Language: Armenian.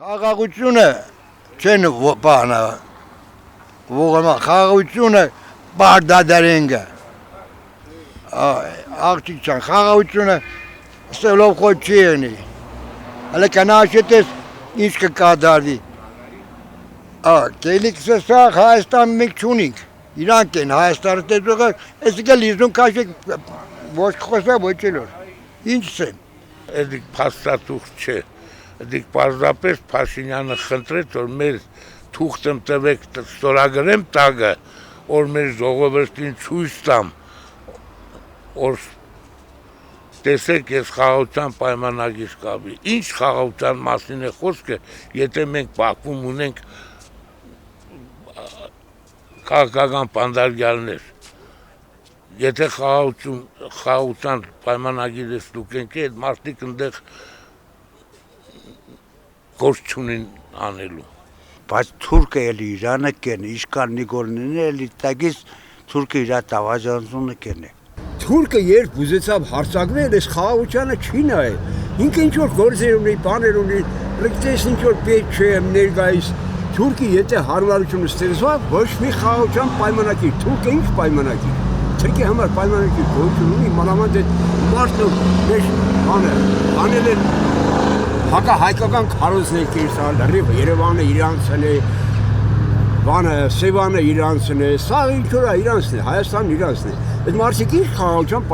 Խաղաղությունը չեն բանը, խաղաղությունը բարդադարենգը, աղջիկ չան, խաղաղությունը սելով խոտ չի եղնի, հələ կանաշետ ես ինչ կկադարվի, կելիքս սաղ Հայաստան մենք չունինք, իրանք են Հայաստանը տեզողը, այսիկը լիզուն կաշեք ոչ խոսա ոչ էլոր, ինչ սեմ։ Էդիկ պաստատուղ չէ, էդիկ պարզապես Փաշինյանը խնդրեց, որ մեր թուղթը տվեք ստորագրեմ տագը, որ մեր ժողովրդին ցույց տամ, որ տեսեք ես խաղաղության պայմանագիր կապի։ Ինչ խաղաղության մասին է խոսքը, եթե մենք Բաքվում ունենք քաղաքական պանդարգյալներ, եթե խաղաղության պայմանագիրը ստուգենք, այդ մարդիկ ընդեղ գործ չունեն անելու։ Բայց թուրքը էլի Իրանը կեն, իշկան Նիկոլնին էլի տագիս թուրքը իր տավաժանությունը կեն է։ Թուրքը երբ ուզեցավ հարձակվել, այս խաղաղությանը չի նայել։ Ինքը ինչ որ գործեր ունի, բաներ ունի, լքտես ինչ որ պետք չէ ներկայիս։ Թուրքը եթե հարմարություն ստեղծավ, ոչ մի խաղաղության պայմանագիր, թուրքը ինչ պայմանագիր։ Թուրքի համար պայմանագիր գոյություն ունի, մանավանդ այդ մարդը մեծ բանը, անել են հակահայկական քարոզներ կերտալ, լրիվ Երևանը իրանցն է, բանը Սևանը իրանցն է, սա ինչ որ իրանցն է, Հայաստանն իրանցն է։ Այդ մարդիկ ինչ խաղաղության